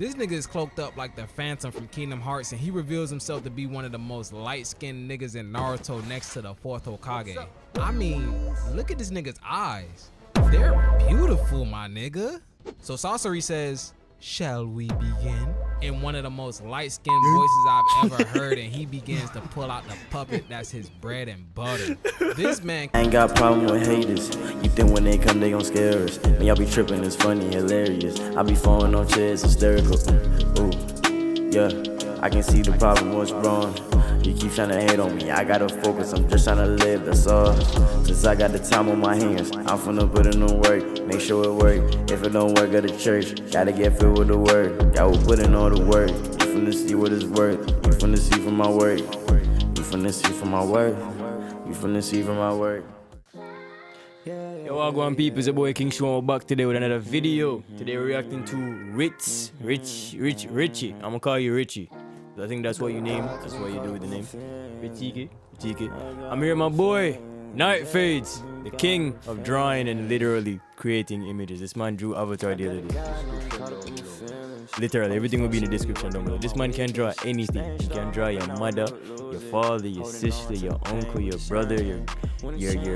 This nigga is cloaked up like the Phantom from Kingdom Hearts, and he reveals himself to be one of the most light-skinned niggas in Naruto next to the 4th Hokage. I mean, look at this nigga's eyes. They're beautiful, my nigga. So Sasori says, "Shall we begin?" in one of the most light-skinned voices I've ever heard, and he begins to pull out the puppet that's his bread and butter. This man I ain't got problem with haters. You think when they come they gon' scare us? Man, y'all be tripping, it's funny, hilarious. I be falling on chairs, hysterical. Ooh, yeah, I can see the problem, what's wrong? You keep trying to hate on me, I gotta focus, I'm just trying to live, that's all. Since I got the time on my hands, I'm finna put in the work, make sure it work. If it don't work, go to church, gotta get filled with the word. Gotta put in all the work, you finna see what it's worth. You finna see from my work, you finna see from my work. You finna see from my work. Yo, wagwan people, it's your boy King Sean back today with another video. Today we're reacting to Richie. I'm gonna call you Richie. I think that's what you name. That's what you do with the name. Richie. I'm here, my boy, Night Fades, the king of drawing and literally creating images. This man drew Avatar the other day. Literally, everything will be in the description down below. This man can draw anything. He can draw your mother, your father, your sister, your uncle, your brother, your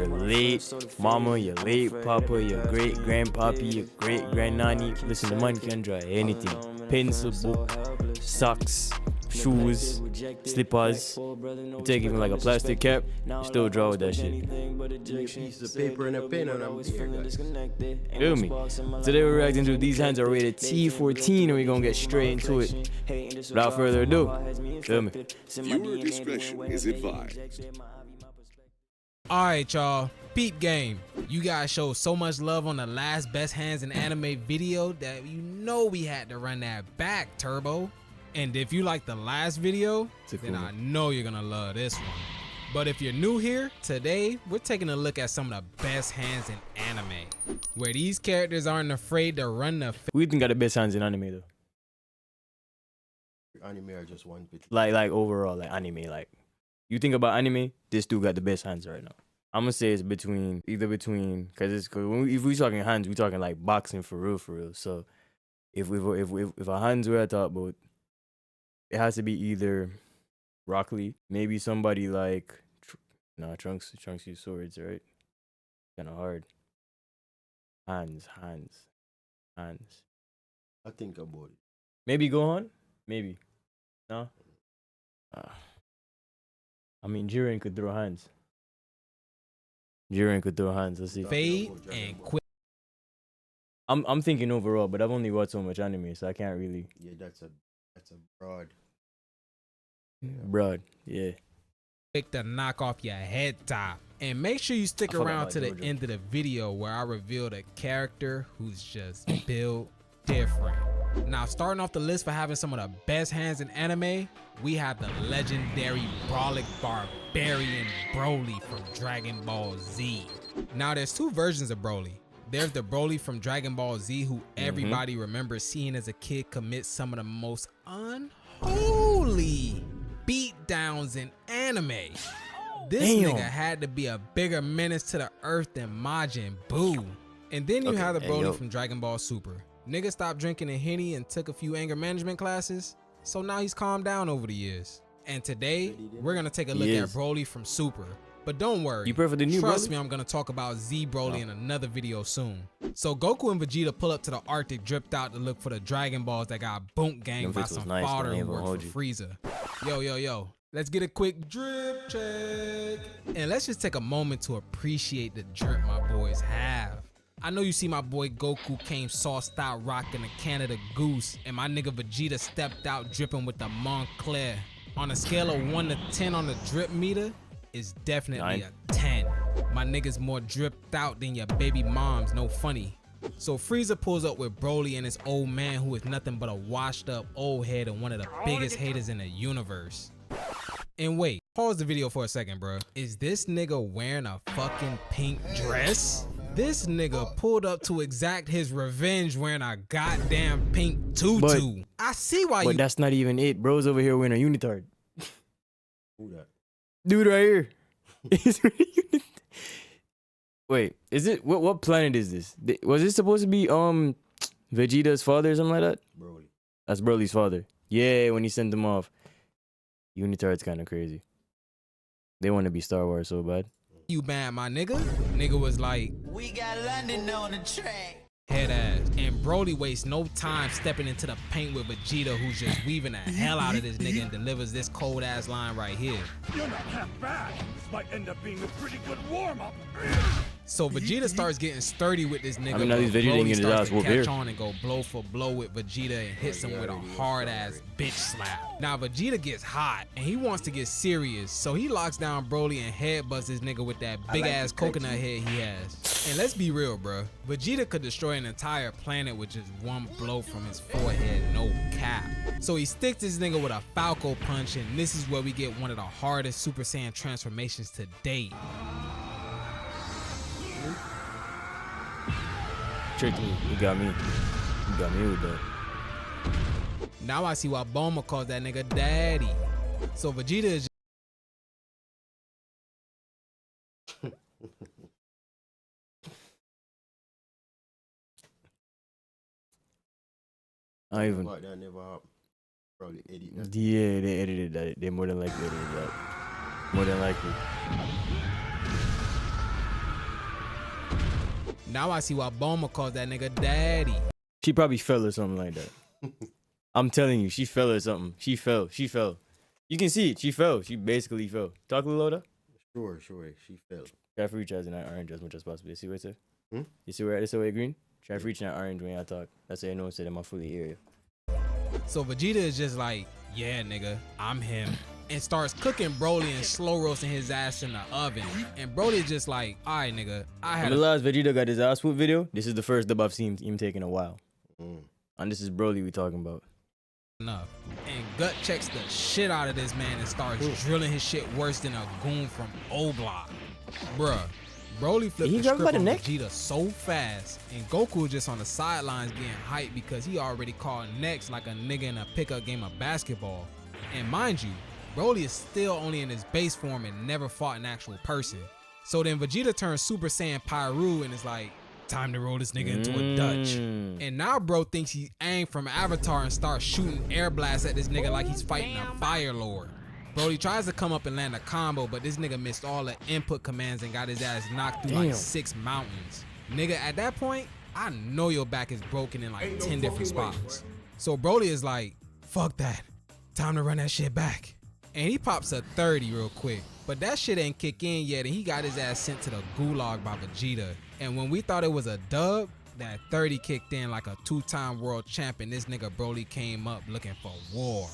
late mama, your late papa, your great grandpappy, your great grandnanny. Listen, the man can draw anything. Pencil, book, socks, shoes, slippers. You take even like a plastic cap, you still draw with that shit. Piece of paper and a pen and I'm here, guys. Feel me? Today we're reacting to these hands are rated T14 and we're gonna get straight into it. Without further ado, feel me? Viewer discretion is advised. Alright, y'all, peep game. You guys showed so much love on the last best hands in anime video that you know we had to run that back, Turbo. And if you like the last video, then I know you're gonna love this one. But if you're new here, today we're taking a look at some of the best hands in anime, where these characters aren't afraid to run the Who you think got the best hands in anime though? Anime are just one picture. Like overall, like anime, like you think about anime, this dude got the best hands right now. I'm gonna say it's either between, cause if we talking hands, we talking like boxing for real. So if our hands were at top, but it has to be either Rock Lee, maybe somebody like Trunks use swords, right? Kind of hard. Hands. I think about it. Maybe Gohan, maybe. No. I mean, Jiren could throw hands. Let's see. fade and quit. I'm thinking overall, but I've only watched so much anime, so I can't really. Yeah, that's a broad. Broad, yeah. To knock off your head top. And make sure you stick around to the end of the video where I reveal a character who's just built different. Now, starting off the list for having some of the best hands in anime, we have the legendary Brolic Barbarian Broly from Dragon Ball Z. Now, there's two versions of Broly. There's the Broly from Dragon Ball Z who everybody remembers seeing as a kid commit some of the most unholy beatdowns in anime. This nigga had to be a bigger menace to the earth than Majin Buu. And then you have the Broly from Dragon Ball Super. Nigga stopped drinking a Henny and took a few anger management classes, so now he's calmed down over the years. And today, we're gonna take a look at Broly from Super. But don't worry, you prefer the new trust Broly? me, I'm gonna talk about Z Broly in another video soon. So Goku and Vegeta pull up to the Arctic dripped out to look for the Dragon Balls that got boom ganged by some fodder who worked for Frieza. Yo, let's get a quick drip check. And let's just take a moment to appreciate the drip my boys have. I know you see my boy Goku came sauced out rocking the Canada Goose, and my nigga Vegeta stepped out dripping with the Montclair. On a scale of 1 to 10 on the drip meter, it's definitely a 10. My nigga's more dripped out than your baby moms, no funny. So Frieza pulls up with Broly and his old man who is nothing but a washed up old head and one of the biggest haters in the universe. And wait, pause the video for a second, bro. Is this nigga wearing a fucking pink dress? This nigga pulled up to exact his revenge wearing a goddamn pink tutu. I see why But that's not even it. Bro's over here wearing a unitard. Who that? Dude right here. Wait, is it what planet is this? Was it supposed to be Vegeta's father or something like that? Broly. That's Broly's father. Yeah, when he sent them off. Unitard's kind of crazy. They want to be Star Wars so bad. You bad, my nigga? Nigga was like, we got London on the track. Head ass. And Broly wastes no time stepping into the paint with Vegeta, who's just weaving the hell out of this nigga and delivers this cold ass line right here. You're not half bad. This might end up being a pretty good warm-up. So Vegeta starts getting sturdy with this nigga. I mean, now these Vegeta didn't get his ass whooped here. Catch on and go blow for blow with Vegeta and hits him with a hard ass bitch slap. Now Vegeta gets hot and he wants to get serious, so he locks down Broly and headbutts this nigga with that big ass coconut head he has. And let's be real, bro. Vegeta could destroy an entire planet with just one blow from his forehead, no cap. So he sticks this nigga with a Falco punch, and this is where we get one of the hardest Super Saiyan transformations to date. Tricked me. He got me. He got me with that. Now I see why Bulma calls that nigga daddy. So Vegeta is I even. But that never happened. Probably edit that. Yeah, they edited that. They more than likely edited that. More than likely. Now I see why Bulma calls that nigga daddy. She probably fell or something like that. I'm telling you, she fell or something. She fell. She fell. You can see it. She fell. She basically fell. Talk a little louder. Sure. She fell. Try to reach out in that orange as much as possible. You see what I say? Hmm? You see where this away green? Try to reach in that orange when I talk. That's how you know it's in my fully area. So Vegeta is just like, yeah, nigga, I'm him. And starts cooking Broly and slow roasting his ass in the oven. And Broly is just like, all right, nigga, I had the last Vegeta got his ass whooped video, this is the first dub I've seen him take in a while. And this is Broly we talking about. enough. And gut checks the shit out of this man and starts drilling his shit worse than a goon from O-Block. Bruh. Broly flipped the script on Vegeta so fast, and Goku was just on the sidelines getting hyped because he already called next like a nigga in a pickup game of basketball. And mind you, Broly is still only in his base form and never fought an actual person. So then Vegeta turns Super Saiyan Pyru and is like, time to roll this nigga into a Dutch. And now bro thinks he aimed from Avatar and starts shooting air blasts at this nigga like he's fighting a Fire Lord. Broly tries to come up and land a combo, but this nigga missed all the input commands and got his ass knocked through like 6 mountains. Nigga, at that point, I know your back is broken in like 10 different spots. So Broly is like, fuck that. Time to run that shit back. And he pops a 30 real quick. But that shit ain't kick in yet, and he got his ass sent to the gulag by Vegeta. And when we thought it was a dub, that 30 kicked in like a 2-time world champion. This nigga Broly came up looking for war.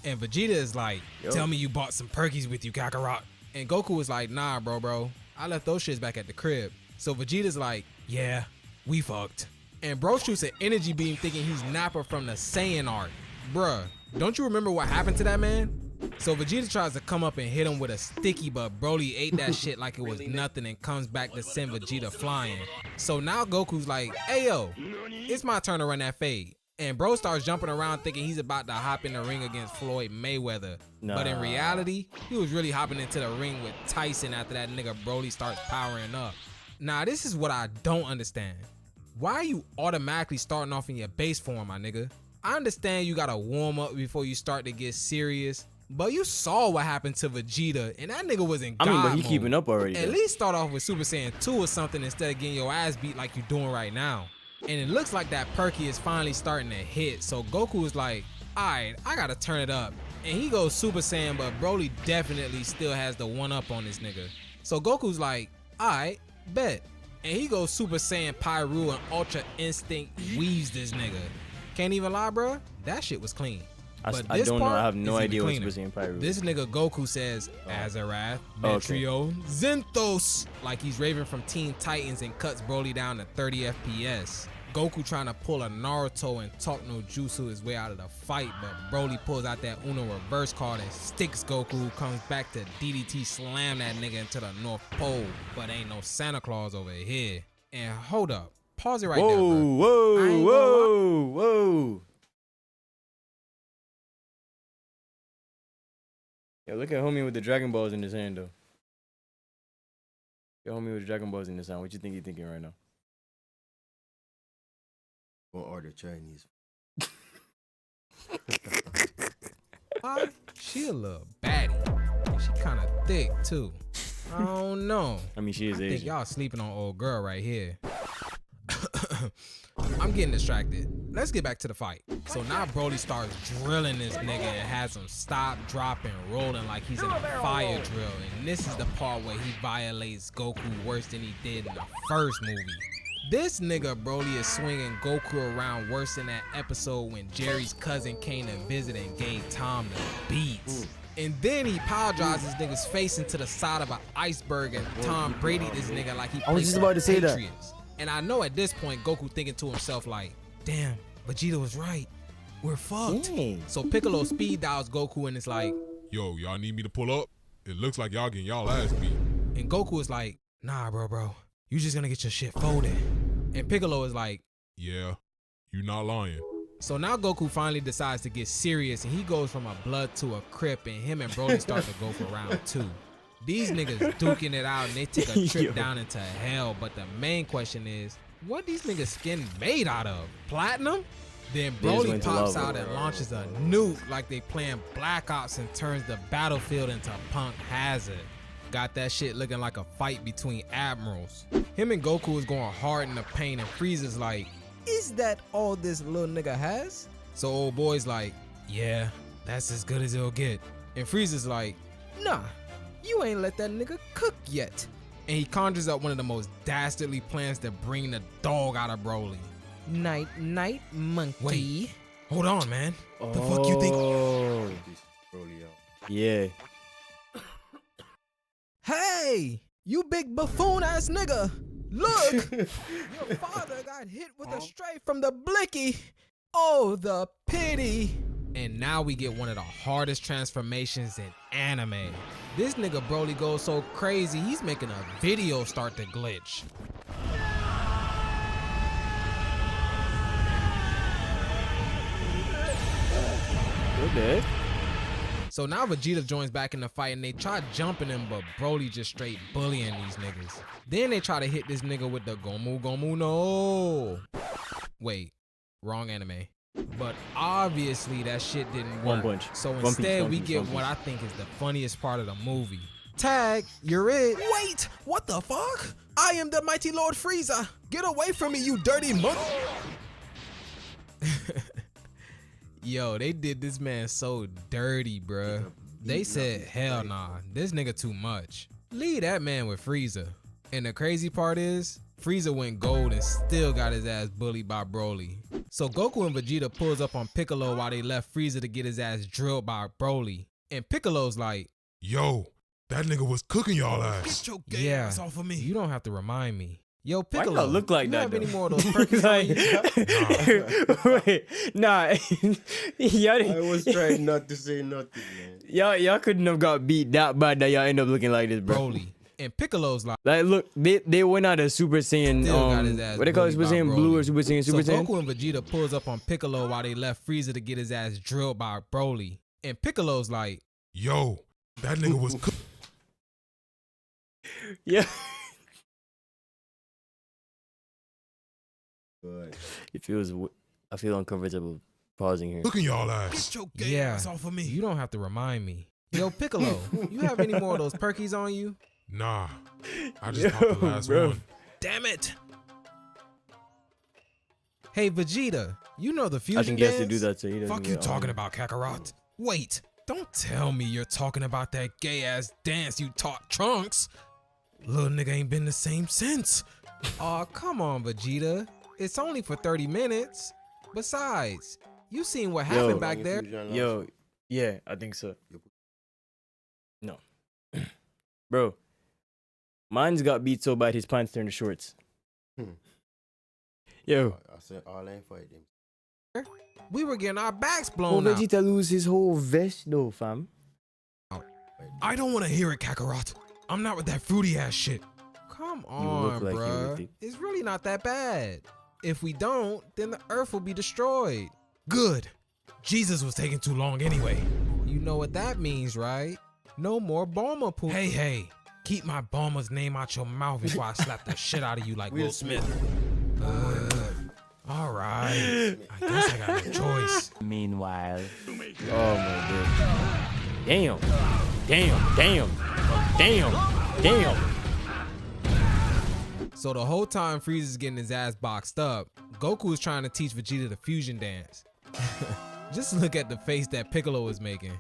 And Vegeta is like, tell me you bought some perkies with you, Kakarot. And Goku was like, nah, bro. I left those shits back at the crib. So Vegeta's like, yeah, we fucked. And bro shoots an energy beam thinking he's Nappa from the Saiyan arc. Bruh, don't you remember what happened to that man? So Vegeta tries to come up and hit him with a sticky, but Broly ate that shit like it was nothing and comes back to send Vegeta flying. So now Goku's like, hey yo, it's my turn to run that fade. And bro starts jumping around thinking he's about to hop in the ring against Floyd Mayweather. But in reality, he was really hopping into the ring with Tyson after that nigga Broly starts powering up. Now this is what I don't understand. Why are you automatically starting off in your base form, my nigga? I understand you gotta warm up before you start to get serious, but you saw what happened to Vegeta, and that nigga was in God but he mode. keeping up already. At least start off with Super Saiyan 2 or something instead of getting your ass beat like you're doing right now. And it looks like that perky is finally starting to hit, so Goku is like, alright, I gotta turn it up. And he goes Super Saiyan, but Broly definitely still has the one up on this nigga. So Goku's like, alright, bet. And he goes Super Saiyan Pyru and Ultra Instinct weaves this nigga. Can't even lie, bro, that shit was clean. I don't know, I have no idea what Super Saiyan Pyru. This nigga Goku says, Azarath, Metrio, Zenthos, like he's Raven from Teen Titans and cuts Broly down to 30 FPS. Goku trying to pull a Naruto and talk no jutsu his way out of the fight, but Broly pulls out that Uno reverse card and sticks Goku, who comes back to DDT slam that nigga into the North Pole, but ain't no Santa Claus over here. And hold up, pause it right there, bro. Whoa. Yo, look at homie with the Dragon Balls in his hand, though. Yo, homie with the Dragon Balls in his hand. What you think he's thinking right now? Gonna order Chinese. She a little baddie. And she kind of thick, too. I don't know. I mean, she is I think Asian. y'all sleeping on old girl right here. I'm getting distracted. Let's get back to the fight. So now Broly starts drilling this nigga and has him stop, drop, and rolling like he's in a fire drill. And this is the part where he violates Goku worse than he did in the first movie. This nigga Broly is swinging Goku around worse than that episode when Jerry's cousin came to visit and gave Tom the beats. And then he power drives this nigga's face into the side of an iceberg and Tom Brady this nigga like he I was plays just for about the to say that. Patriots. And I know at this point Goku thinking to himself like, damn, Vegeta was right. We're fucked. Dang. So Piccolo speed dials Goku and it's like, Yo, y'all need me to pull up? It looks like y'all getting y'all ass beat. and Goku is like, nah, bro, you just gonna get your shit folded. And Piccolo is like, Yeah, you not lying. so now Goku finally decides to get serious and he goes from a blood to a crip and him and Broly start to go for round 2. These niggas duking it out and they take a trip down into hell, but the main question is, what these niggas skin made out of? Platinum? Then Broly went to pops lava. out and launches a nuke like they playing Black Ops and turns the battlefield into Punk Hazard. Got that shit looking like a fight between admirals. Him and Goku is going hard in the paint and Frieza's like, is that all this little nigga has? So old boy's like, yeah, that's as good as it'll get. And Frieza's like, nah, you ain't let that nigga cook yet. And he conjures up one of the most dastardly plans to bring the dog out of Broly. Night, night, monkey. Wait, hold on, man. The fuck you think? Oh, This Broly out. yeah. Hey, you big buffoon ass nigga. Look, your father got hit with a stray from the blicky. Oh, the pity. And now we get one of the hardest transformations in anime. This nigga Broly goes so crazy, he's making a video start to glitch. Okay. So now Vegeta joins back in the fight and they try jumping him, but Broly just straight bullying these niggas. Then they try to hit this nigga with the Gomu Gomu no. Wait, wrong anime. But obviously that shit didn't work. One punch. So One piece, instead one we piece, get one what piece. I think is the funniest part of the movie. Tag, you're it. Wait, what the fuck? I am the mighty Lord Frieza. Get away from me, you dirty monkey. Yo, they did this man so dirty, bruh. They said, hell nah, this nigga too much. Leave that man with Frieza. And the crazy part is, Frieza went gold and still got his ass bullied by Broly. So Goku and Vegeta pulls up on Piccolo while they left Frieza to get his ass drilled by Broly. And Piccolo's like, Yo, that nigga was cooking y'all ass. get your gay ass off of me. You don't have to remind me. Yo, Piccolo, Why y'all look like you that, have any though? more of those perks on you? Wait, nah. y'all, I was trying not to say nothing, man. y'all couldn't have got beat that bad that y'all end up looking like this, bro. Broly. And Piccolo's like, Look, they went out of Super Saiyan. Still got his ass What they call it, Super bullied by Saiyan Blue Broly. or Super Saiyan Super so Saiyan? Goku and Vegeta pulls up on Piccolo while they left Frieza to get his ass drilled by Broly. And Piccolo's like, Yo, that nigga was cooking. Yeah. But I feel uncomfortable pausing here. Cooking y'all ass. your gay ass off of me. You don't have to remind me. Yo, Piccolo, you have any more of those perkies on you? Nah, I just popped the last bro. one. Damn it. Hey, Vegeta, you know the fusion I think he has to dance? do that so he doesn't Fuck you get, talking about, Kakarot. Wait, don't tell me you're talking about that gay-ass dance you taught Trunks. Little nigga ain't been the same since. Aw, come on, Vegeta. It's only for 30 minutes. Besides, you seen what happened back there. Yo, yeah, I think so. No. Bro, mine's got beat so bad his pants turned to shorts. Yo. I said all ain't fight them. We were getting our backs Oh, blown out. Vegeta lose his whole vest though, fam. I don't want to hear it, Kakarot. I'm not with that fruity ass shit. Come on, like you bruh. with it. It's really not that bad. If we don't, then the earth will be destroyed. Good. Jesus was taking too long anyway. You know what that means, right? No more Bulma poop. Hey. Keep my Bulma's name out your mouth before I slap the shit out of you like Will Smith. All right. I guess I got no choice. Meanwhile. Oh my god. Damn. Damn. Damn. Damn. Damn. So the whole time Frieza's getting his ass boxed up, Goku is trying to teach Vegeta the fusion dance. Just look at the face that Piccolo is making.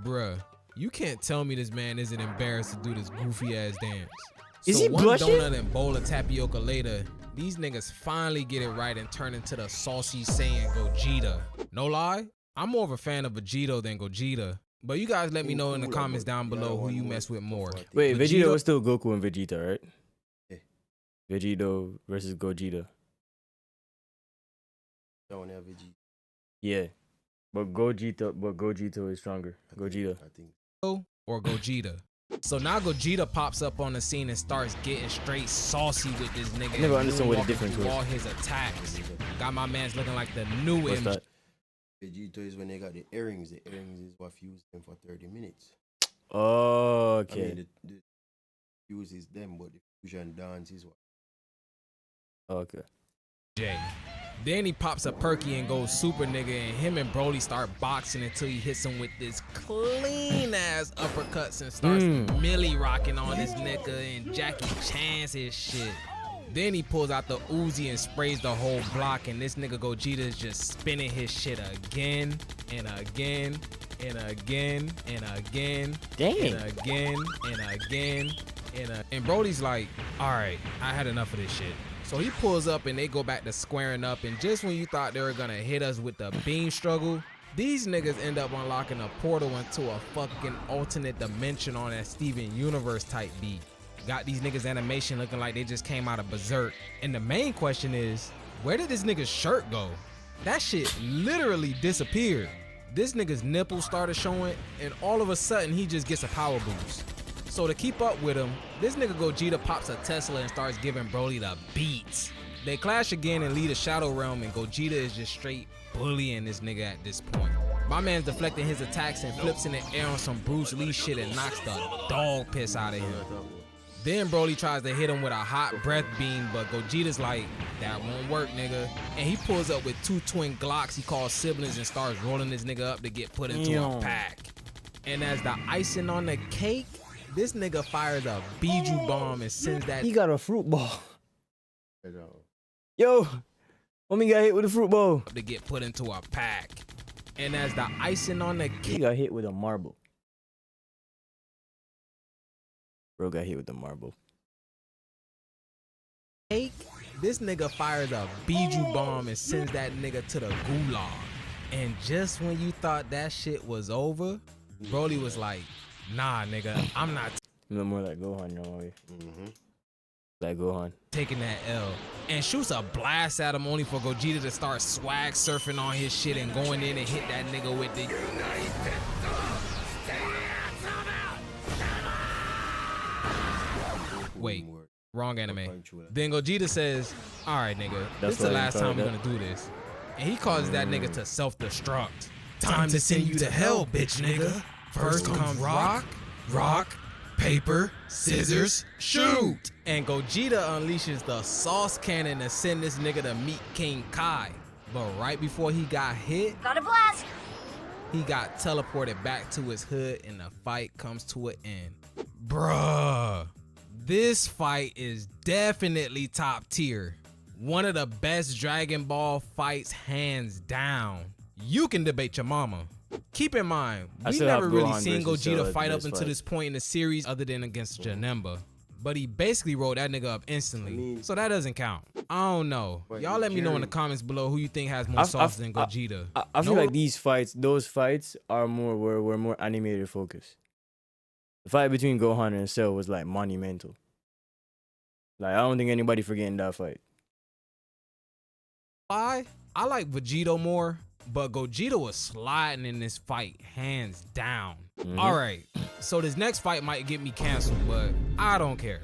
Bruh, you can't tell me this man isn't embarrassed to do this goofy ass dance. Is he one blushing? donut and bowl of tapioca later, these niggas finally get it right and turn into the saucy Saiyan Gogeta. No lie, I'm more of a fan of Vegito than Gogeta. But you guys let me know in the comments down below who you mess with more. Wait, Vegeta was still Goku and Vegeta, right? Yeah. Vegito versus Gogeta. Don't have Vegeta. Yeah. But Gogeta is stronger. Gogeta. I think. Or Gogeta. So now Gogeta pops up on the scene and starts getting straight saucy with this nigga. I never understood what the difference was. All his attacks. Got my man's looking like the new What's MJ. that? Vegito is when they got the earrings. The earrings is what fused them for 30 minutes. Oh, I okay. mean, the fuse is them, but the fusion dance is what. Okay. Then he pops a perky and goes super nigga, and him and Broly start boxing until he hits him with this clean ass uppercuts and starts millie rocking on this nigga and Jackie Chan's his shit. Then he pulls out the Uzi and sprays the whole block, and this nigga Gogeta is just spinning his shit again and again and again and again. Dang. And again and again and Broly's like, all right, I had enough of this shit. So he pulls up and they go back to squaring up, and just when you thought they were gonna hit us with the beam struggle, these niggas end up unlocking a portal into a fucking alternate dimension on that Steven Universe type beat. Got these niggas animation looking like they just came out of Berserk. And the main question is, where did this nigga's shirt go? That shit literally disappeared. This nigga's nipples started showing, and all of a sudden he just gets a power boost. So to keep up with him, this nigga Gogeta pops a Tesla and starts giving Broly the beats. They clash again and leave the Shadow Realm, and Gogeta is just straight bullying this nigga at this point. My man's deflecting his attacks and flips in the air on some Bruce Lee shit and knocks the dog piss out of him. Then Broly tries to hit him with a hot breath beam, but Gogeta's like, that won't work, nigga. And he pulls up with two twin Glocks he calls siblings and starts rolling this nigga up to get put into a pack. And as the icing on the cake, this nigga fires a Biju bomb and sends that. He got a fruit ball. Yo, homie got hit with a fruit ball. To get put into a pack. And as the icing on the He cake. got hit with a marble. Bro got hit with the marble. This nigga fires a Biju bomb and sends that nigga to the gulag. And just when you thought that shit was over, Broly was like, nah, nigga, I'm not No more like Gohan, no way. Like Gohan. taking that L. And shoots a blast at him only for Gogeta to start swag surfing on his shit and going in and hit that nigga with the. Wait, wrong anime. Then Gogeta says, all right, nigga, this is the last time we're gonna do this. And he causes that nigga to self-destruct. Time to send you to hell, bitch nigga. First comes rock, paper, scissors, shoot. And Gogeta unleashes the sauce cannon to send this nigga to meet King Kai. But right before he got hit, Got a blast! he got teleported back to his hood and the fight comes to an end. Bruh, this fight is definitely top tier. One of the best Dragon Ball fights hands down. You can debate your mama. Keep in mind, we never really seen Gogeta fight up until this point in the series other than against Janemba. But he basically rolled that nigga up instantly, so that doesn't count. I don't know. Y'all let me know in the comments below who you think has more sauce than Gogeta. I feel like these fights, those fights are were more animated focused. The fight between Gohan and Cell was like monumental. Like I don't think anybody forgetting that fight. I like Vegito more, but Gogeta was sliding in this fight hands down. All right, so this next fight might get me canceled, but I don't care.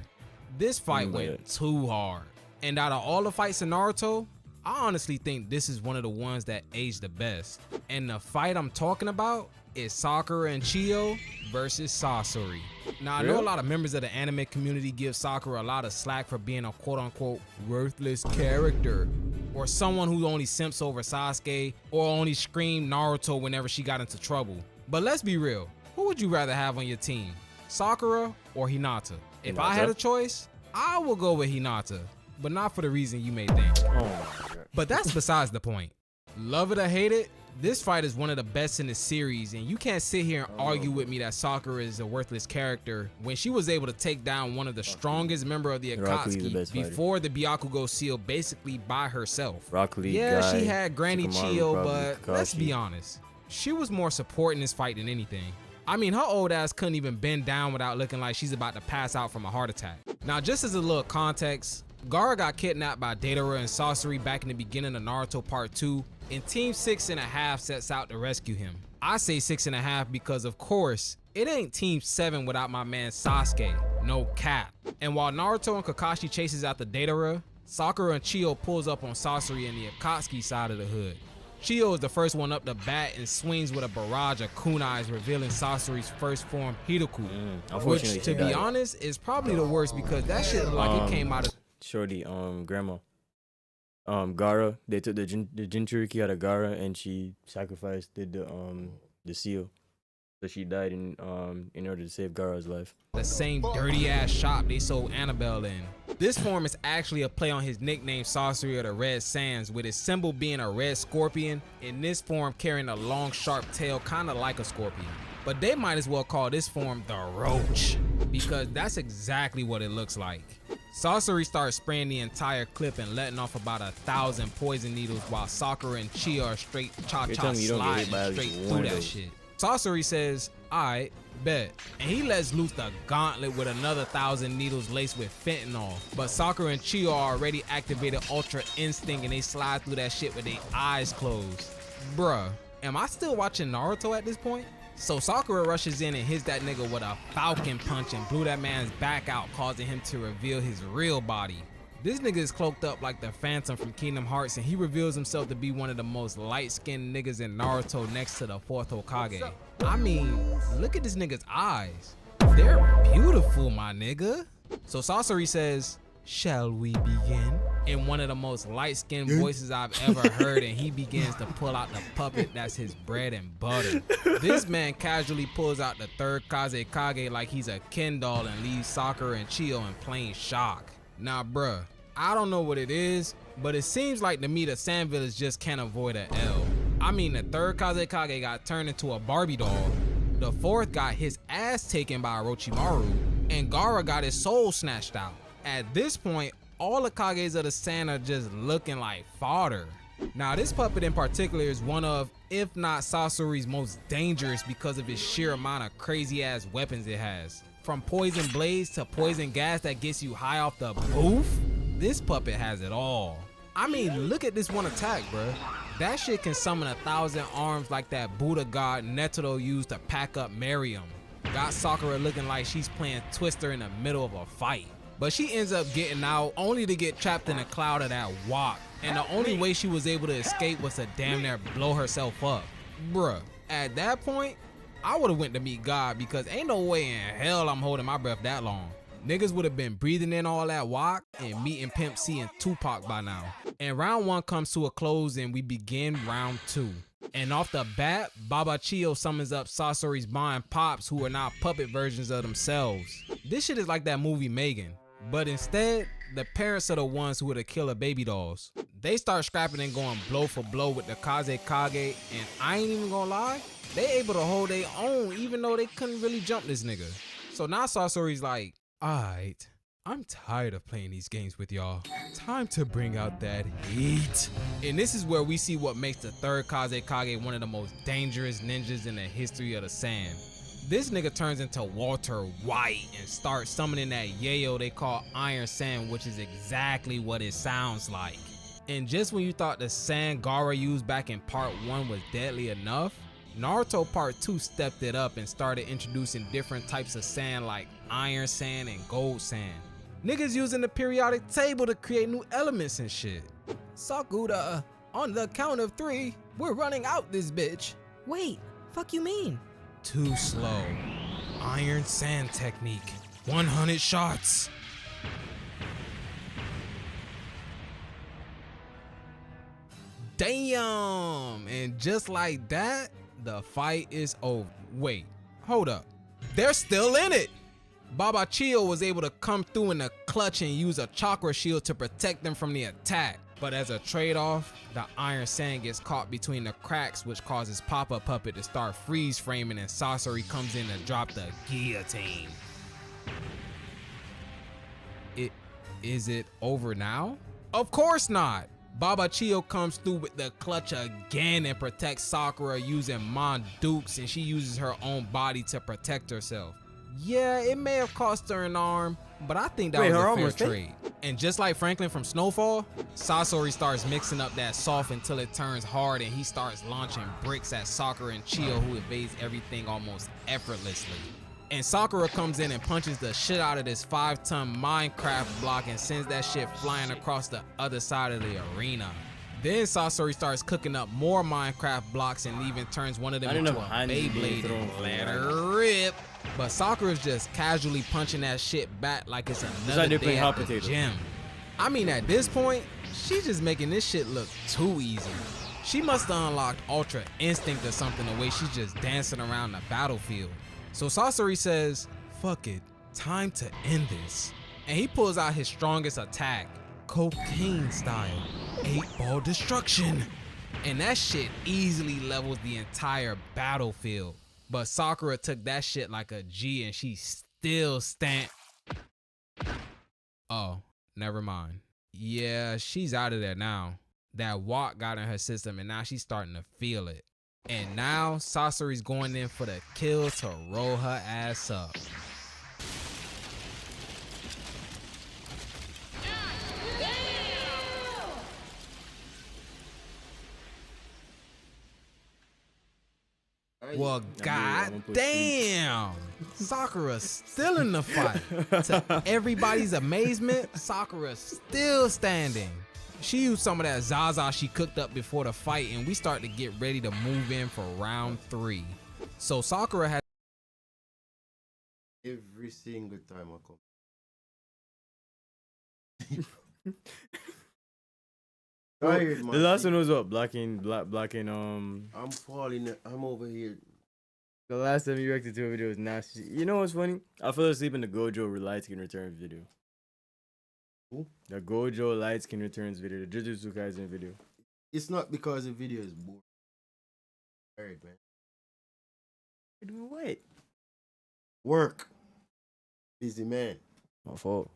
This fight went too hard. And out of all the fights in Naruto, I honestly think this is one of the ones that aged the best. And the fight I'm talking about is Sakura and Chiyo versus Sasori. Now, I know a lot of members of the anime community give Sakura a lot of slack for being a quote-unquote worthless character, or someone who only simps over Sasuke, or only screamed Naruto whenever she got into trouble. But let's be real, Who would you rather have on your team, Sakura or Hinata? If I had a choice, I would go with Hinata, but not for the reason you may think. Oh my God. But that's besides the point. Love it or hate it, this fight is one of the best in the series, and you can't sit here and argue with me that Sakura is a worthless character when she was able to take down one of the strongest member of the Akatsuki before the Byakugo seal basically by herself. She had Granny Chiyo, but let's be honest, she was more support in this fight than anything. I mean, her old ass couldn't even bend down without looking like she's about to pass out from a heart attack. Now, just as a little context, Gaara got kidnapped by Deidara and Sasori back in the beginning of Naruto Part 2, and Team 6.5 sets out to rescue him. I say 6.5 because, of course, it ain't Team 7 without my man Sasuke, no cap. And while Naruto and Kakashi chases after Deidara, Sakura and Chiyo pulls up on Sasori and the Akatsuki side of the hood. Chiyo is the first one up the bat and swings with a barrage of kunais, revealing Sasori's first form Hidoku, which, to be honest, is probably the worst because that shit looked like it came out of Shorty, grandma. Gaara, they took the Jinchuriki out of Gaara and she sacrificed the seal. So she died in order to save Gaara's life. The same dirty ass shop they sold Annabelle in. This form is actually a play on his nickname Sasori of the Red Sands, with his symbol being a red scorpion, in this form carrying a long sharp tail kinda like a scorpion. But they might as well call this form the Roach, because that's exactly what it looks like. Sasori starts spraying the entire clip and letting off about 1,000 poison needles while Sakura and Chiyo are straight cha-cha sliding straight through that shit. Sasori says, alright, bet. And he lets loose the gauntlet with another 1,000 needles laced with fentanyl. But Sakura and Chiyo already activated Ultra Instinct and they slide through that shit with their eyes closed. Bruh, am I still watching Naruto at this point? So Sakura rushes in and hits that nigga with a falcon punch and blew that man's back out, causing him to reveal his real body. This nigga is cloaked up like the Phantom from Kingdom Hearts, and he reveals himself to be one of the most light-skinned niggas in Naruto next to the 4th Hokage. I mean, look at this nigga's eyes. They're beautiful, my nigga. So Sasori says, shall we begin? In one of the most light-skinned voices I've ever heard, and he begins to pull out the puppet that's his bread and butter. This man casually pulls out the 3rd Kazekage like he's a Ken doll and leaves Sakura and Chiyo in plain shock. Now, bruh, I don't know what it is, but it seems like to me the Sand Village just can't avoid an L. I mean, the 3rd Kazekage got turned into a Barbie doll, the 4th got his ass taken by Orochimaru, and Gaara got his soul snatched out. At this point, all the Kages of the Sand are just looking like fodder. Now, this puppet in particular is one of, if not Sasori's most dangerous because of its sheer amount of crazy ass weapons it has. From poison blades to poison gas that gets you high off the booth, this puppet has it all. I mean, look at this one attack, bruh. That shit can summon 1,000 arms like that Buddha god Netero used to pack up Miriam. Got Sakura looking like she's playing Twister in the middle of a fight. But she ends up getting out only to get trapped in a cloud of that wok. And the only way she was able to escape was to damn near blow herself up. Bruh, at that point, I would've went to meet God because ain't no way in hell I'm holding my breath that long. Niggas would've been breathing in all that wok and meeting Pimp C and Tupac by now. And round 1 comes to a close and we begin round 2. And off the bat, Baba Chiyo summons up Sasori's Ma and Pops, who are now puppet versions of themselves. This shit is like that movie Megan. But instead, the parents are the ones who are the killer baby dolls. They start scrapping and going blow for blow with the Kazekage, and I ain't even gonna lie, they able to hold their own even though they couldn't really jump this nigga. So now Sasori's like, alright, I'm tired of playing these games with y'all. Time to bring out that heat. And this is where we see what makes the 3rd Kazekage one of the most dangerous ninjas in the history of the Sand. This nigga turns into Walter White and starts summoning that yayo they call Iron Sand, which is exactly what it sounds like. And just when you thought the sand Gaara used back in part 1 was deadly enough, Naruto part 2 stepped it up and started introducing different types of sand like iron sand and gold sand. Niggas using the periodic table to create new elements and shit. Sakura, on the count of 3, we're running out this bitch. Wait, fuck you mean? Too slow. Iron sand technique. 100 shots. Damn! And just like that, the fight is over. Wait, hold up. They're still in it. Baba Chiyo was able to come through in the clutch and use a chakra shield to protect them from the attack. But as a trade-off, the iron sand gets caught between the cracks, which causes Papa Puppet to start freeze framing, and Sasori comes in to drop the guillotine. Is it over now? Of course not. Baba Chiyo comes through with the clutch again and protects Sakura using Mondukes, and she uses her own body to protect herself. Yeah, it may have cost her an arm, but I think that was a fair trade. And just like Franklin from Snowfall, Sasori starts mixing up that soft until it turns hard, and he starts launching bricks at Sakura and Chiyo, who evades everything almost effortlessly. And Sakura comes in and punches the shit out of this 5-ton Minecraft block and sends that shit flying across the other side of the arena. Then Sasori starts cooking up more Minecraft blocks and even turns one of them into a Beyblade and let her rip. But Sakura's just casually punching that shit back like it's another day at the gym. I mean, at this point, she's just making this shit look too easy. She must have unlocked Ultra Instinct or something, the way she's just dancing around the battlefield. So Sasori says, fuck it, time to end this. And he pulls out his strongest attack, cocaine style, 8-ball destruction. And that shit easily levels the entire battlefield. But Sakura took that shit like a G, and she still Oh, never mind. Yeah, she's out of there now. That walk got in her system, and now she's starting to feel it. And now Sasori's going in for the kill to roll her ass up. Well, goddamn, Sakura's still in the fight. To everybody's amazement, Sakura's still standing. She used some of that Zaza she cooked up before the fight, and we start to get ready to move in for round 3. So Sakura had every single time I come. Tired, man. The last one was what? Black and I'm falling. I'm over here. The last time you reacted to a video was nasty. You know what's funny? I fell asleep in the Gojo light skin returns video. Who? The Gojo light skin returns video. The Jujutsu Kaisen video. It's not because the video is boring. Tired, man. You're doing what? Work. Busy man. My fault.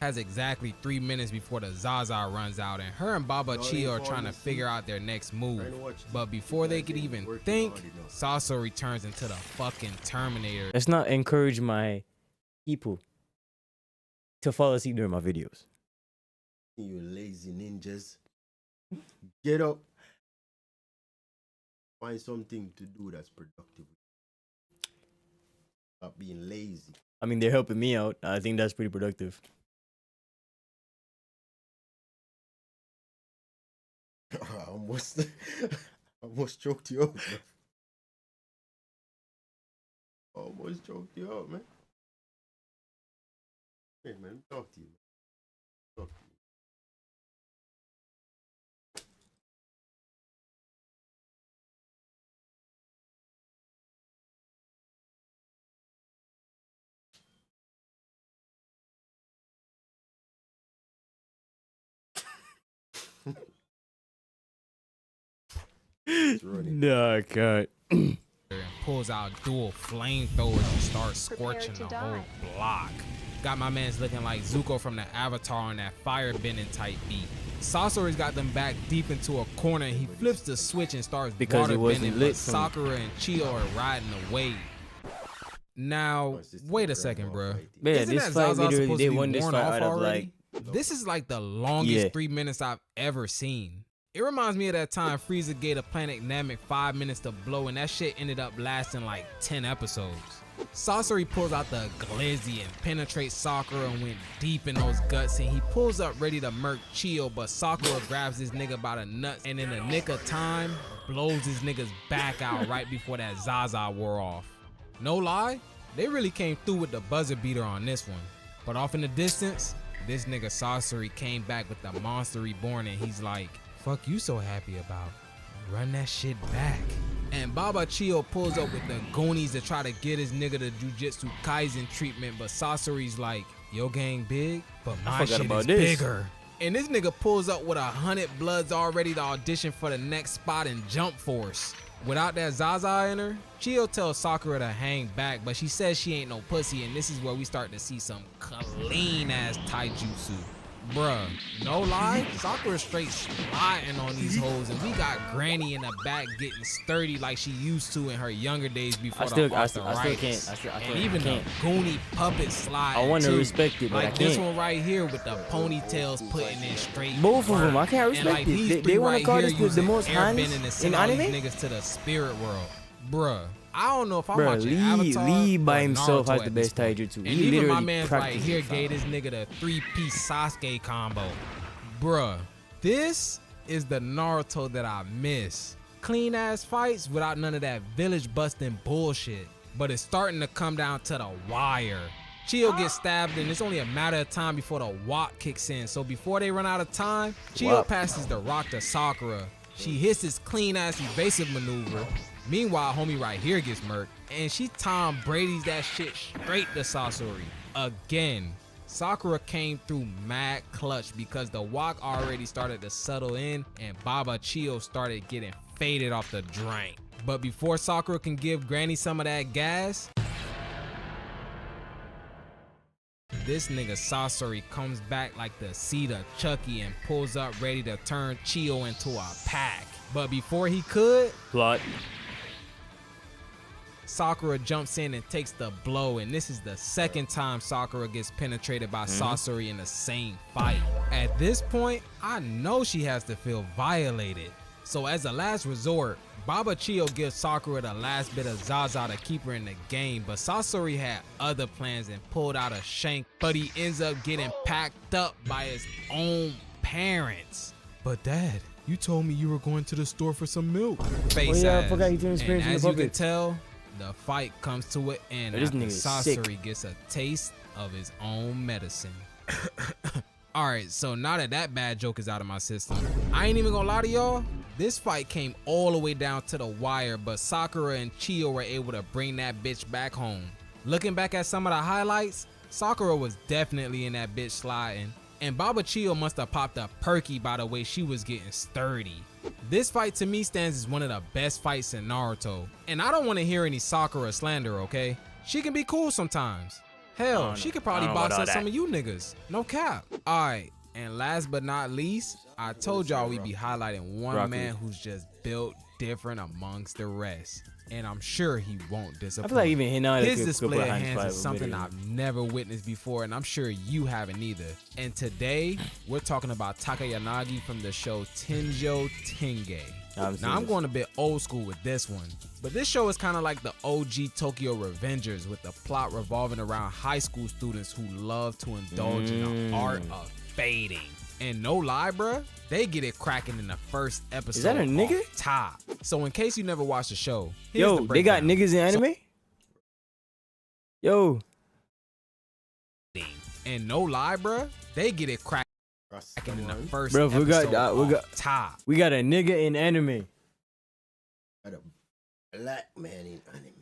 has exactly 3 minutes before the Zaza runs out, and her and Baba Chiyo are trying to figure out their next move. But before they could even think, Sasori turns into the fucking Terminator. Let's not encourage my people to fall asleep during my videos. You lazy ninjas. Get up. Find something to do that's productive. Stop being lazy. I mean, they're helping me out. I think that's pretty productive. I almost choked you out, man. I almost choked you out, man. Hey, man, talk to you. Talk to you. Nah, cut. And pulls out dual flamethrowers and starts scorching the whole block. Got my mans looking like Zuko from the Avatar on that firebending type beat. Sasori's got them back deep into a corner, and he flips the switch and starts waterbending, but Sakura and Chiyo are riding the wave. Now, wait a second, bro. Man, Isn't this that fight Zaza video, supposed they to be won this worn fight off out of already? like... This is like the longest 3 minutes I've ever seen. It reminds me of that time Frieza gave a planet Namek 5 minutes to blow, and that shit ended up lasting like 10 episodes. Sasori pulls out the glizzy and penetrates Sakura and went deep in those guts, and he pulls up ready to murk Chiyo, but Sakura grabs this nigga by the nuts and in the nick of time blows his nigga's back out right before that Zaza wore off. No lie, they really came through with the buzzer beater on this one. But off in the distance, this nigga Sasori came back with the monster reborn, and he's like, fuck you so happy about? Run that shit back. And Baba Chiyo pulls up with the goonies to try to get his nigga the Jujutsu Kaisen treatment, but Sasori's like, yo gang big, but my shit is bigger. And this nigga pulls up with 100 bloods already to audition for the next spot in Jump Force. Without that Zaza in her, Chiyo tells Sakura to hang back, but she says she ain't no pussy, and this is where we start to see some clean ass taijutsu. Bruh, no lie, Sakura straight sliding on these hoes, and we got Granny in the back getting sturdy like she used to in her younger days before I still can't. Even the Goonie puppet slide. I want to respect it, but like I can't. This one right here with the ponytails putting in straight. Both of them, I can't respect it. They want to call this the most hands in anime? Niggas to the spirit world, bruh. I don't know if I'm Bruh, watching Avatar. Lee by himself Naruto has the best taijutsu. And He even literally my man right here practices gave this nigga the 3-piece Sasuke combo. Bruh, this is the Naruto that I miss. Clean ass fights without none of that village busting bullshit. But it's starting to come down to the wire. Chiyo gets stabbed and it's only a matter of time before the Wok kicks in. So before they run out of time, Chiyo passes the rock to Sakura. She hits this clean ass evasive maneuver. Meanwhile, homie right here gets murked, and she Tom Brady's that shit straight to Sasori. Again, Sakura came through mad clutch because the Wok already started to settle in, and Baba Chiyo started getting faded off the drink. But before Sakura can give Granny some of that gas, this nigga Sasori comes back like the seed of Chucky and pulls up ready to turn Chiyo into a pack. But before he could, Sakura jumps in and takes the blow, and this is the second time Sakura gets penetrated by Sasori in the same fight. At this point, I know she has to feel violated. So as a last resort, Baba Chiyo gives Sakura the last bit of Zaza to keep her in the game, but Sasori had other plans and pulled out a shank, but he ends up getting packed up by his own parents. But Dad, you told me you were going to the store for some milk. Face ass. I forgot you didn't experience and in as the you can puppet. tell, the fight comes to an end This after nigga is Sasori sick. gets a taste of his own medicine. Alright, so now that bad joke is out of my system, I ain't even gonna lie to y'all. This fight came all the way down to the wire, but Sakura and Chiyo were able to bring that bitch back home. Looking back at some of the highlights, Sakura was definitely in that bitch sliding, and Baba Chiyo must have popped a perky by the way she was getting sturdy. This fight to me stands as one of the best fights in Naruto, and I don't want to hear any Sakura slander, okay? She can be cool sometimes. Hell, she could probably box up some of you niggas. No cap. Alright, and last but not least, I told y'all we'd be highlighting one man who's just built different amongst the rest. And I'm sure he won't disappoint. I feel like even Hinata His could display put of hands hands five is something better. I've never witnessed before, and I'm sure you haven't either. And today, we're talking about Takayanagi from the show Tenjo Tenge. Now, I'm going a bit old school with this one, but this show is kind of like the OG Tokyo Revengers, with the plot revolving around high school students who love to indulge in the art of fading. And no lie, bruh, they get it cracking in the first episode. Is that a nigga? Top. So in case you never watched the show, here's yo, the they got breakdown. niggas in anime? Yo. And no lie, bruh, they get it cracking in the first Bro, episode. Top. We got a nigga in anime. Got a black man in anime.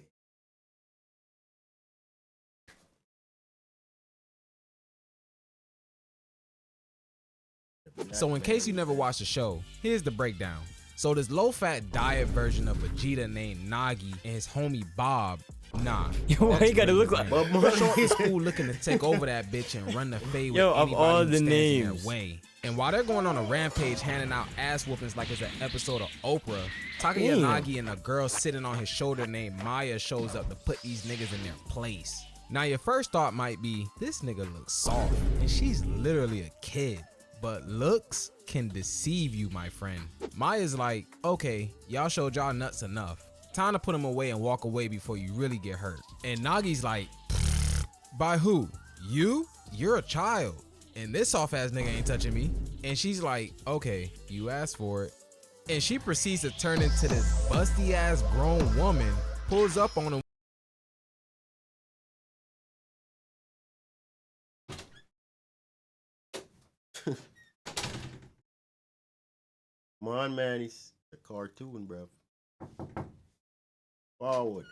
So in case you never watched the show, here's the breakdown. So this low-fat diet version of Vegeta named Nagi and his homie Bob, Yo, why you gotta look like Bob? Short in school looking to take over that bitch and run the fade with Yo, of anybody all who the stands in names. their way. And while they're going on a rampage handing out ass whoopings like it's an episode of Oprah, Takayanagi and a girl sitting on his shoulder named Maya shows up to put these niggas in their place. Now your first thought might be, this nigga looks soft, and she's literally a kid. But looks can deceive you, my friend. Maya's like, okay, y'all showed y'all nuts enough. Time to put him away and walk away before you really get hurt. And Nagi's like, by who? You? You're a child. And this soft ass nigga ain't touching me. And she's like, okay, you asked for it. And she proceeds to turn into this busty ass grown woman, pulls up on him. Come on, man. He's a cartoon, bro. Forward.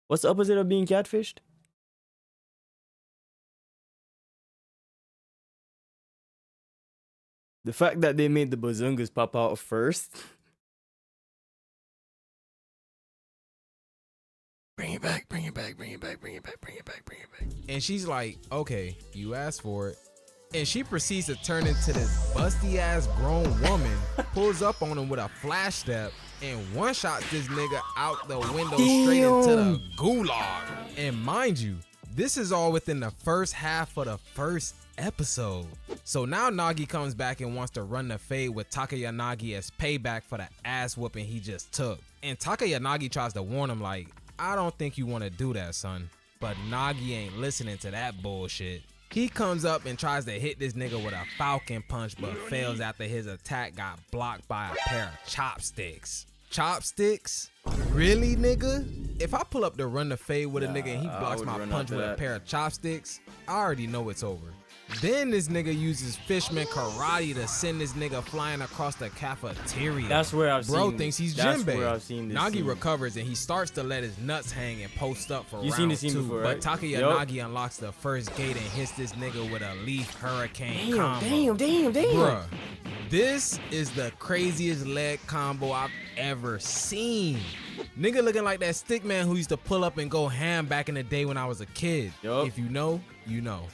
What's the opposite of being catfished? The fact that they made the bazungas pop out first. Bring it back, bring it back, bring it back, bring it back, bring it back, bring it back. And she's like, okay, you asked for it. And she proceeds to turn into this busty ass grown woman, pulls up on him with a flash step, and one shots this nigga out the window straight into the gulag. And mind you, this is all within the first half of the first episode. So now Nagi comes back and wants to run the fade with Takayanagi as payback for the ass whooping he just took. And Takayanagi tries to warn him like, I don't think you want to do that, son. But Nagi ain't listening to that bullshit. He comes up and tries to hit this nigga with a falcon punch, but fails after his attack got blocked by a pair of chopsticks. Chopsticks? Really, nigga? If I pull up to run the fade with a nigga and he blocks my punch with a pair of chopsticks, I already know it's over. Then this nigga uses Fishman Karate to send this nigga flying across the cafeteria. That's where I've seen Bro thinks he's Jinbei. Nagi scene. recovers and he starts to let his nuts hang and post up for You round seen the scene 2. before, But right? Takayanagi unlocks the first gate and hits this nigga with a leaf hurricane combo. Damn. Bruh, this is the craziest leg combo I've ever seen. Nigga looking like that stick man who used to pull up and go ham back in the day when I was a kid. Yup. If you know, you know.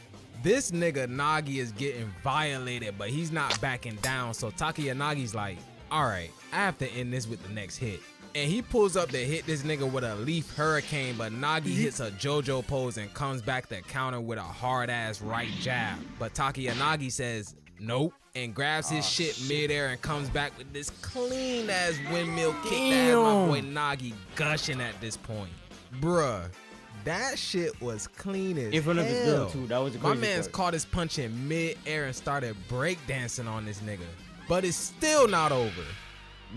This nigga Nagi is getting violated, but he's not backing down. So Takayanagi's like, all right, I have to end this with the next hit. And he pulls up to hit this nigga with a leaf hurricane, but Nagi hits a JoJo pose and comes back to counter with a hard ass right jab. But Takayanagi says, nope, and grabs his shit midair and comes back with this clean ass windmill kick that has my boy Nagi gushing at this point. Bruh. That shit was clean as In front of his girl hell. too. That was the My crazy man's part. caught his punch in mid-air and started breakdancing on this nigga. But it's still not over.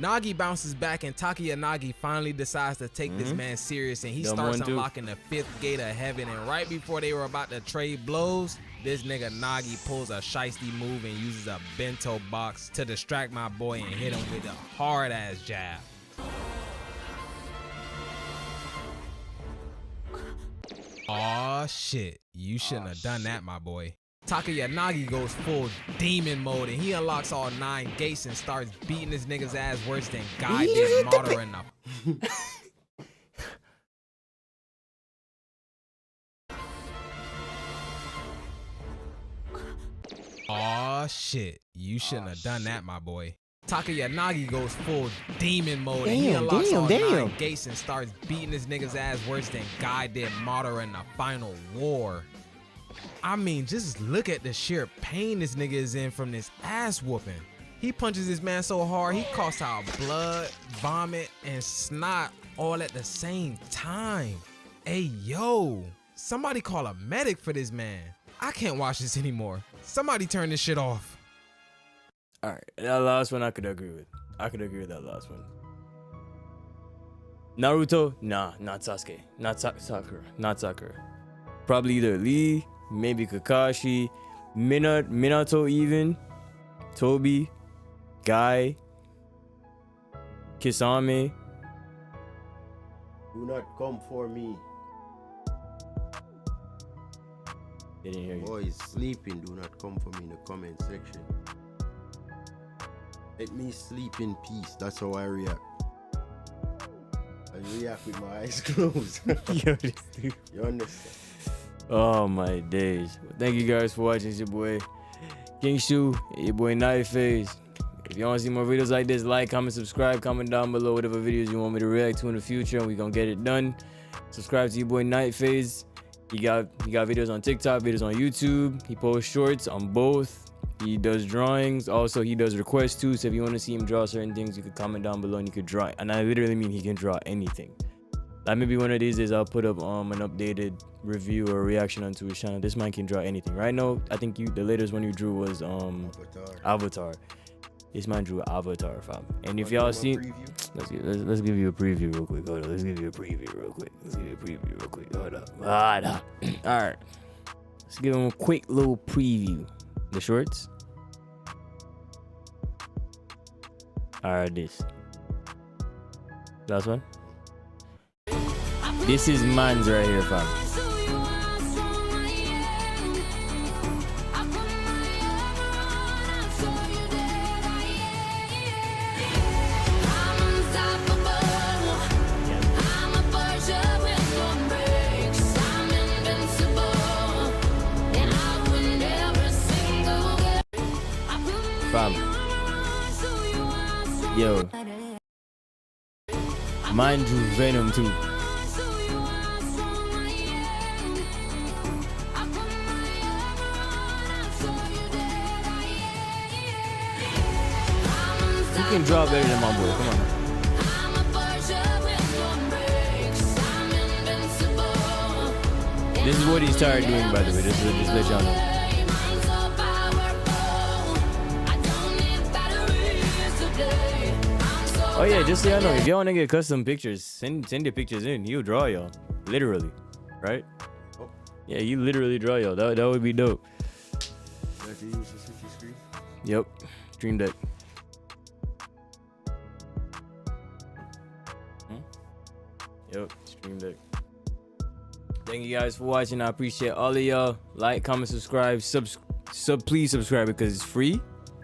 Nagi bounces back and Takayanagi finally decides to take this man serious and he Dumb starts one, too. unlocking the 5th gate of heaven. And right before they were about to trade blows, this nigga Nagi pulls a shiesty move and uses a bento box to distract my boy and hit him with a hard-ass jab. Aw shit, you shouldn't have done that, my boy. Takayanagi goes full demon mode and he unlocks all 9 gates and starts beating this nigga's ass worse than Guy did Martyr in the... Aw shit, you shouldn't have done that, my boy. Takayanagi goes full demon mode and he unlocks all 9 gates and starts beating this nigga's ass worse than Guy did Martyr in the final war. I mean, just look at the sheer pain this nigga is in from this ass whooping. He punches this man so hard, he coughs out blood, vomit, and snot all at the same time. Hey, yo, somebody call a medic for this man. I can't watch this anymore. Somebody turn this shit off. All right, that last one I could agree with. I could agree with that last one. Naruto? Nah, not Sasuke. Not Sakura. Not Sakura. Probably either Lee, maybe Kakashi, Minato even, Tobi, Guy, Kisame. Do not come for me. They didn't hear you. Boys sleeping, do not come for me in the comment section. Let me sleep in peace. That's how I react. I react with my eyes closed. You understand? Oh my days. Thank you guys for watching. It's your boy King Shu, your boy Night Phase. If you want to see more videos like this, like, comment, subscribe, comment down below whatever videos you want me to react to in the future, and we're gonna get it done. Subscribe to your boy Night Phase. He got videos on TikTok, videos on YouTube. He posts shorts on both. He does drawings. Also, he does requests too. So if you want to see him draw certain things, you could comment down below and you could draw it. And I literally mean he can draw anything. Like maybe one of these days I'll put up an updated review or reaction onto his channel. This man can draw anything. Right now, I think the latest one you drew was Avatar. This man drew Avatar, fam. And if y'all seen, let's give you a preview real quick. Hold on, let's give you a preview real quick. Hold up. All right. Let's give him a quick little preview. The shorts. All right, this. Last one. This is man's right here, fam. Fam. Yo. Mine drew Venom too. You can draw better than my boy, come on. This is what he started doing, by the way, just let y'all know. Oh yeah, just so y'all know, if y'all wanna get custom pictures, send your pictures in. He'll draw y'all, literally, right? Oh. Yeah, you literally draw y'all. That would be dope. Yep, Stream Deck. Yep, Stream Deck. Thank you guys for watching. I appreciate all of y'all. Like, comment, subscribe. Please subscribe because it's free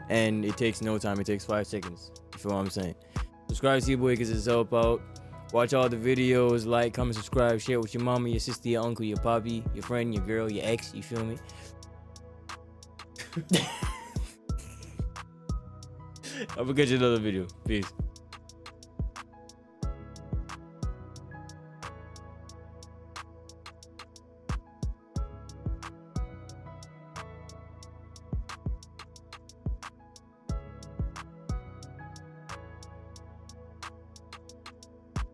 and it takes no time. It takes 5 seconds. You feel what I'm saying? Subscribe to your boy because it's help out. Watch all the videos. Like, comment, subscribe. Share with your mama, your sister, your uncle, your poppy, your friend, your girl, your ex. You feel me? I'll catch you in another video. Peace.